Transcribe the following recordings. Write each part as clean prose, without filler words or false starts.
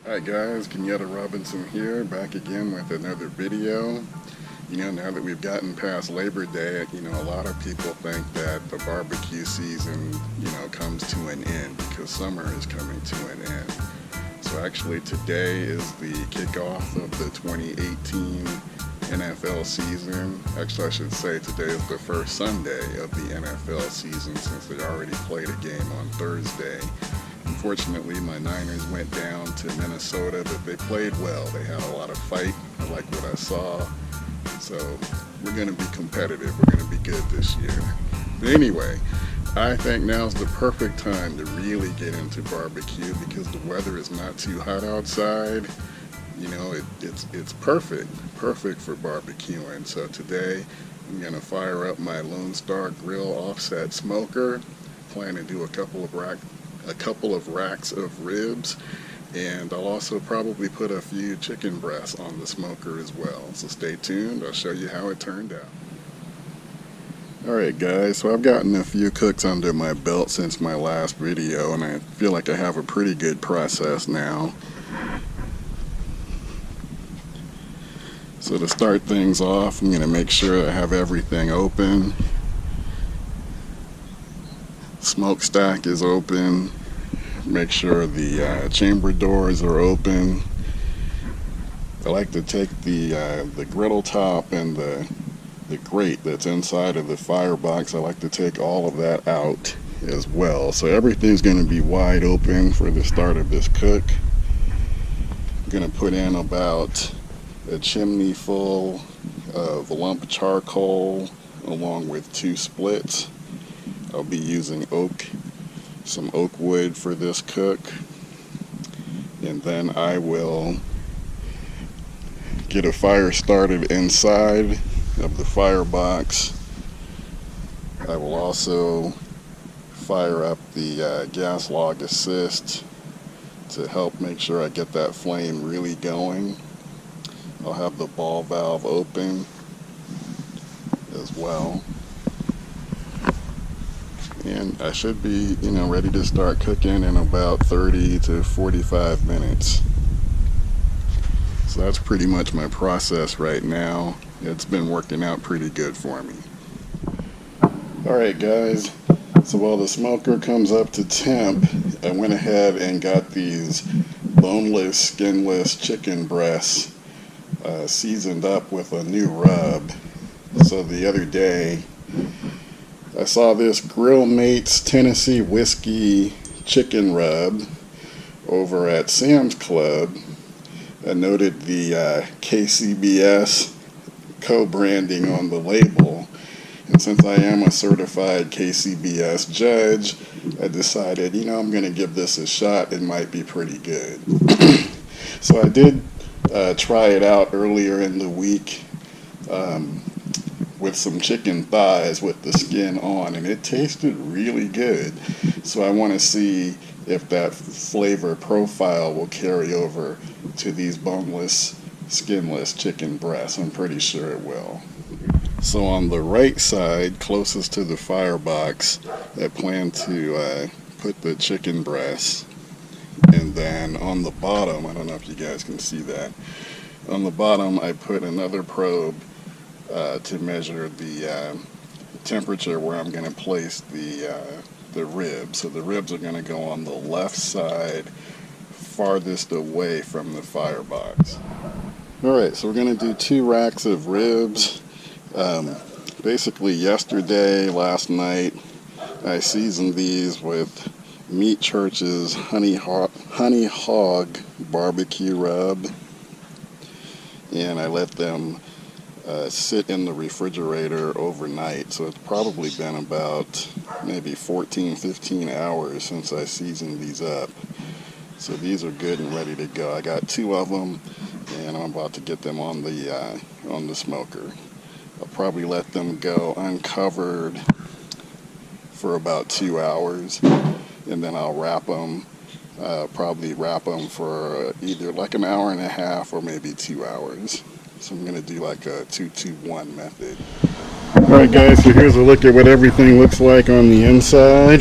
Hi guys, Kenyatta Robinson here, back again with another video. Now that we've gotten past Labor Day, a lot of people think that the barbecue season, comes to an end because summer is coming to an end. So actually today is the kickoff of the 2018 NFL season. Actually, I should say today is the first Sunday of the NFL season since they already played a game on Thursday. Unfortunately, my Niners went down to Minnesota, but they played well. They had a lot of fight. I like what I saw. So we're going to be competitive. We're going to be good this year. But anyway, I think now's the perfect time to really get into barbecue because the weather is not too hot outside. It's perfect for barbecuing. So today I'm going to fire up my Lone Star Grill offset smoker. Plan to do a couple of racks of ribs, and I'll also probably put a few chicken breasts on the smoker as well. So stay tuned, I'll show you how it turned out. Alright guys, so I've gotten a few cooks under my belt since my last video, and I feel like I have a pretty good process now. So to start things off, I'm going to make sure I have everything open. Smokestack is open. Make sure the chamber doors are open. I like to take the griddle top and the grate that's inside of the firebox. I like to take all of that out as well. So everything's going to be wide open for the start of this cook. I'm going to put in about a chimney full of lump charcoal along with 2 splits. I'll be using some oak wood for this cook, and then I will get a fire started inside of the firebox. I will also fire up the gas log assist to help make sure I get that flame really going. I'll have the ball valve open as well. And I should be, ready to start cooking in about 30 to 45 minutes. So that's pretty much my process right now. It's been working out pretty good for me. Alright guys, so while the smoker comes up to temp, I went ahead and got these boneless, skinless chicken breasts seasoned up with a new rub. So the other day, I saw this Grill Mates Tennessee Whiskey chicken rub over at Sam's Club. I noted the KCBS co-branding on the label, and since I am a certified KCBS judge, I decided, I'm going to give this a shot. It might be pretty good. So I did try it out earlier in the week. With some chicken thighs with the skin on, and it tasted really good. So I want to see if that flavor profile will carry over to these boneless, skinless chicken breasts. I'm pretty sure it will. So on the right side, closest to the firebox, I plan to put the chicken breasts, and then on the bottom, I don't know if you guys can see that, on the bottom I put another probe to measure the temperature where I'm going to place the ribs. So the ribs are going to go on the left side, farthest away from the firebox. Alright, so we're going to do 2 racks of ribs. Basically last night, I seasoned these with Meat Church's Honey Hog barbecue rub, and I let them sit in the refrigerator overnight. So it's probably been about maybe 14-15 hours since I seasoned these up. So these are good and ready to go. I got 2 of them, and I'm about to get them on the smoker. I'll probably let them go uncovered for about 2 hours, and then I'll wrap them. Probably wrap them for either like an hour and a half or maybe 2 hours. So I'm going to do like a 2-2-1 method. Alright guys, so here's a look at what everything looks like on the inside.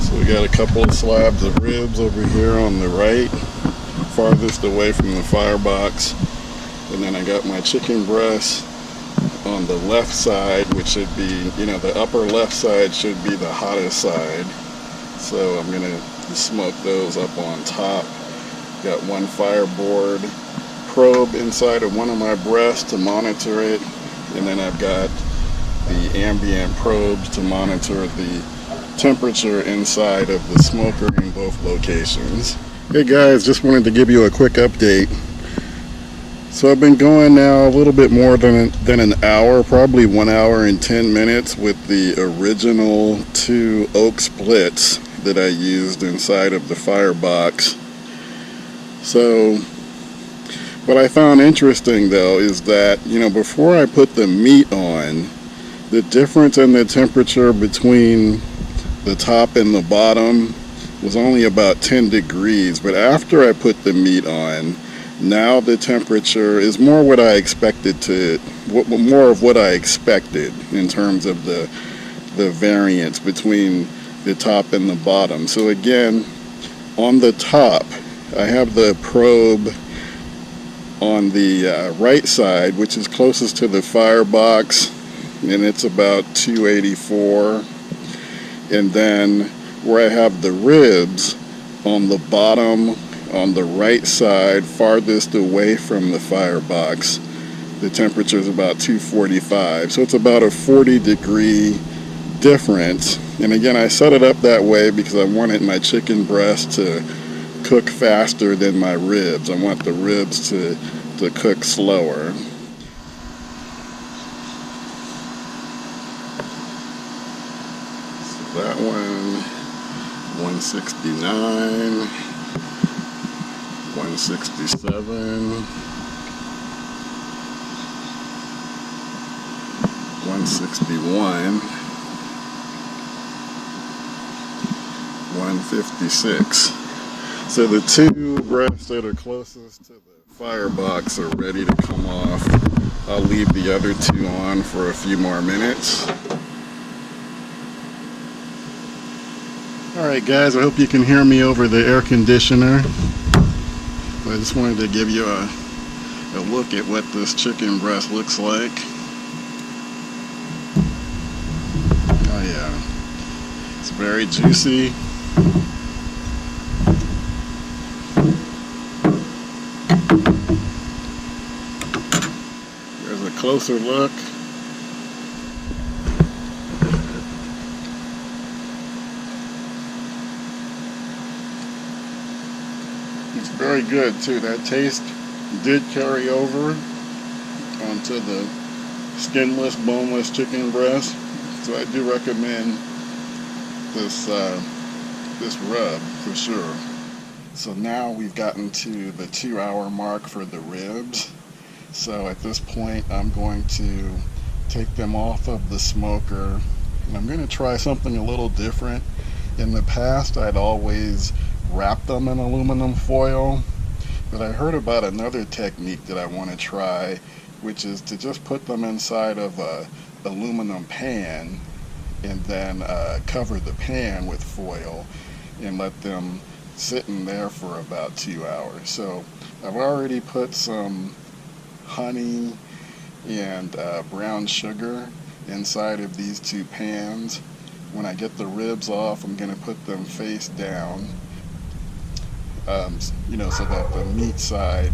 So we got a couple of slabs of ribs over here on the right, farthest away from the firebox. And then I got my chicken breast on the left side, which should be, the upper left side should be the hottest side. So I'm gonna smoke those up on top. Got one fireboard probe inside of one of my breasts to monitor it, and then I've got the ambient probes to monitor the temperature inside of the smoker in both locations. Hey guys, just wanted to give you a quick update. So I've been going now a little bit more than an hour, probably 1 hour and 10 minutes with the original 2 oak splits that I used inside of the firebox. So what I found interesting though is that, before I put the meat on, the difference in the temperature between the top and the bottom was only about 10 degrees, but after I put the meat on, now the temperature is more what I expected more of what I expected in terms of the variance between the top and the bottom. So again, on the top, I have the probe on the right side, which is closest to the firebox, and it's about 284. And then where I have the ribs on the bottom, on the right side, farthest away from the firebox, the temperature is about 245. So it's about a 40-degree difference. And again, I set it up that way because I wanted my chicken breast to cook faster than my ribs. I want the ribs to cook slower. So that one, 169, 167, 161, 156. So the 2 breasts that are closest to the firebox are ready to come off. I'll leave the other 2 on for a few more minutes. Alright guys, I hope you can hear me over the air conditioner. I just wanted to give you a look at what this chicken breast looks like. Oh yeah, it's very juicy. There's a closer look. It's very good too. That taste did carry over onto the skinless, boneless chicken breast. So I do recommend this rub for sure. So now we've gotten to the 2-hour mark for the ribs. So at this point I'm going to take them off of the smoker, and I'm going to try something a little different. In the past I'd always wrap them in aluminum foil, but I heard about another technique that I want to try, which is to just put them inside of a aluminum pan and then cover the pan with foil and let them sit in there for about 2 hours. So I've already put some honey and brown sugar inside of these 2 pans. When I get the ribs off, I'm going to put them face down, so that the meat side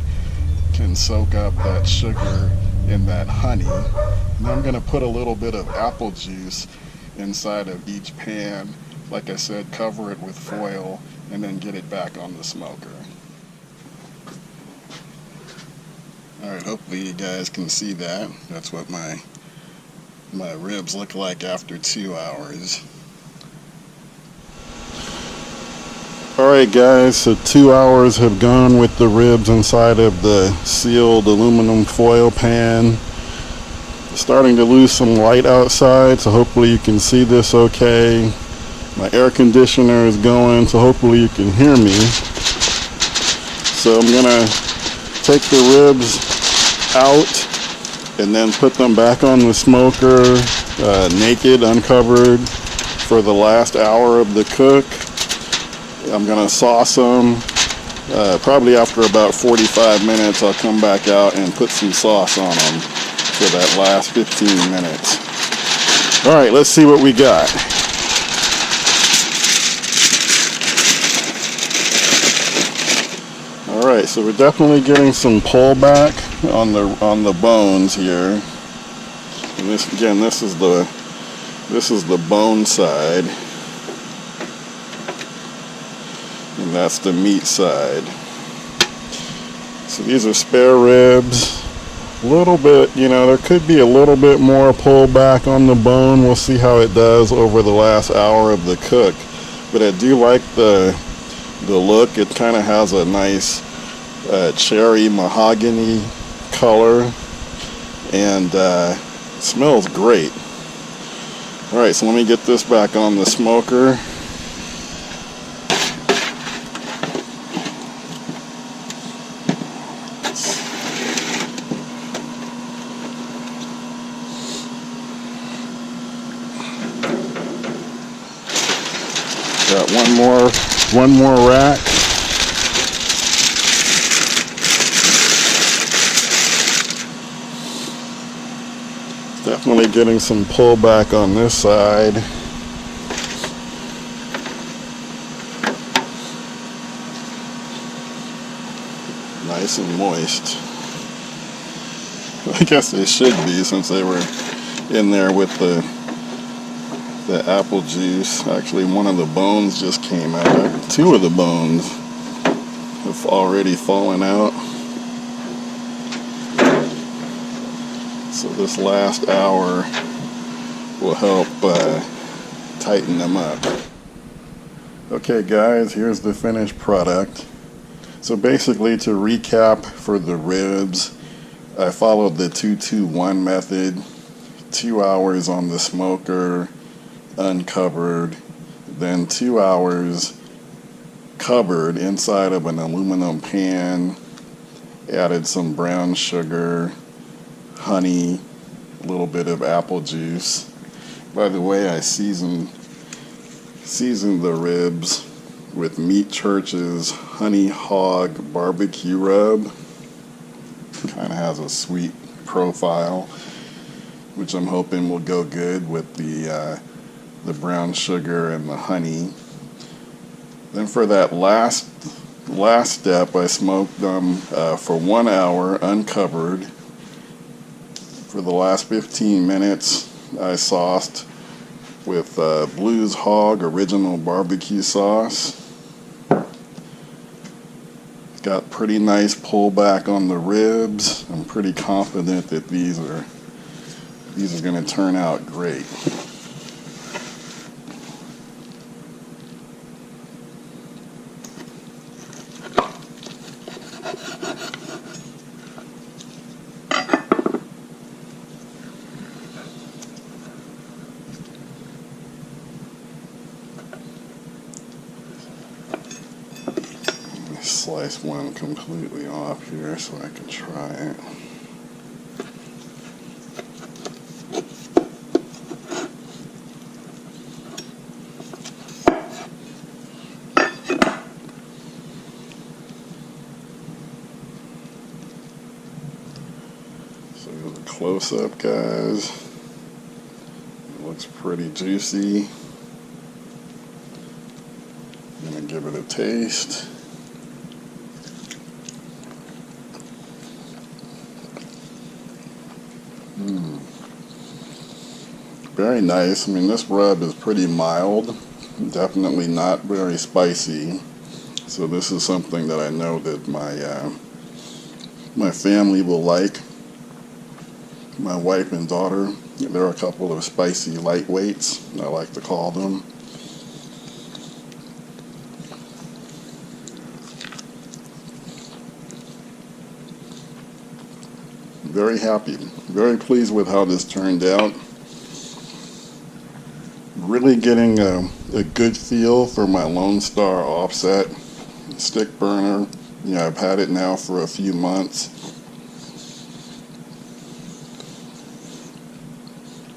can soak up that sugar and that honey. And I'm going to put a little bit of apple juice inside of each pan. Like I said, cover it with foil and then get it back on the smoker. Alright, hopefully you guys can see that. That's what my ribs look like after 2 hours. Alright guys, so 2 hours have gone with the ribs inside of the sealed aluminum foil pan. Starting to lose some light outside, so hopefully you can see this okay. My air conditioner is going, so hopefully you can hear me. So I'm gonna take the ribs out and then put them back on the smoker, naked, uncovered, for the last hour of the cook. I'm gonna sauce them. Probably after about 45 minutes, I'll come back out and put some sauce on them for that last 15 minutes. All right, let's see what we got. All right, so we're definitely getting some pullback on the bones here. And this is the bone side. And that's the meat side. So these are spare ribs. A little bit, you know, there could be a little bit more pullback on the bone. We'll see how it does over the last hour of the cook. But I do like the look. It kind of has a nice cherry mahogany color, and smells great. All right, so let me get this back on the smoker. Got one more rack. Definitely getting some pullback on this side. Nice and moist. I guess they should be, since they were in there with the apple juice. Actually, one of the bones just came out. Two of the bones have already fallen out. So this last hour will help tighten them up. Okay guys, here's the finished product. So basically, to recap for the ribs, I followed the 2-2-1 method. 2 hours on the smoker, uncovered, then 2 hours covered inside of an aluminum pan, added some brown sugar, honey, a little bit of apple juice. By the way, I seasoned the ribs with Meat Church's Honey Hog barbecue rub. Kind of has a sweet profile, which I'm hoping will go good with the brown sugar and the honey. Then for that last step, I smoked them for 1 hour uncovered. For the last 15 minutes, I sauced with Blues Hog Original Barbecue Sauce. Got pretty nice pullback on the ribs. I'm pretty confident that these are going to turn out great. Slice one completely off here so I can try it. So here's a close-up, guys. It looks pretty juicy. I'm gonna give it a taste. Very nice. I mean, this rub is pretty mild, definitely not very spicy. So this is something that I know that my family will like. My wife and daughter, they're a couple of spicy lightweights, I like to call them. Very happy, very pleased with how this turned out. Really getting a good feel for my Lone Star offset stick burner. You know, I've had it now for a few months,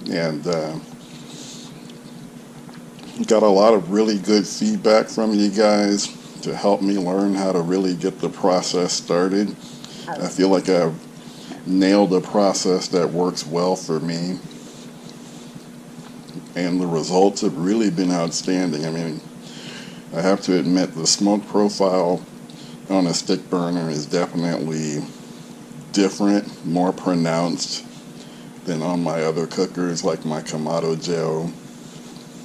and Got a lot of really good feedback from you guys to help me learn how to really get the process started. I feel like I've nailed a process that works well for me, and the results have really been outstanding. I mean, I have to admit the smoke profile on a stick burner is definitely different, more pronounced than on my other cookers like my Kamado Joe,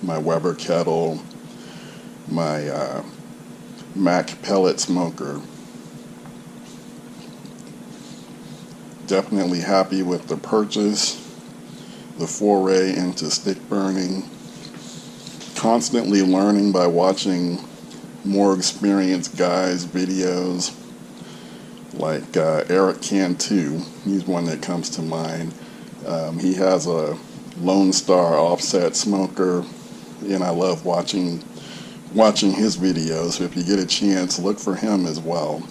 my Weber kettle, my Mac pellet smoker. Definitely happy with the purchase, the foray into stick burning. Constantly learning by watching more experienced guys' videos, like Eric Cantu. He's one that comes to mind. He has a Lone Star offset smoker, and I love watching his videos. So if you get a chance, look for him as well.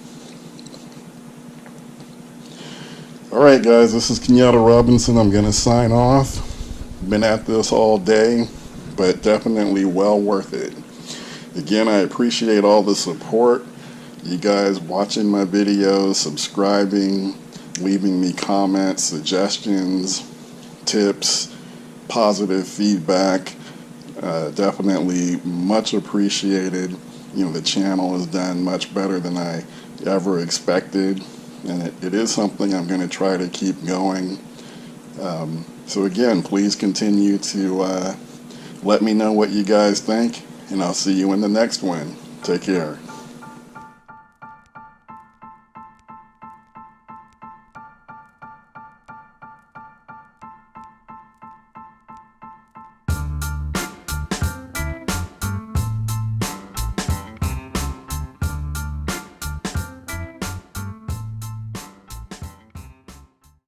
Alright guys, this is Kenyatta Robinson. I'm going to sign off. Been at this all day, but definitely well worth it. Again, I appreciate all the support. You guys watching my videos, subscribing, leaving me comments, suggestions, tips, positive feedback. Definitely much appreciated. You know, the channel has done much better than I ever expected, and it is something I'm going to try to keep going. So again, please continue to let me know what you guys think, and I'll see you in the next one. Take care.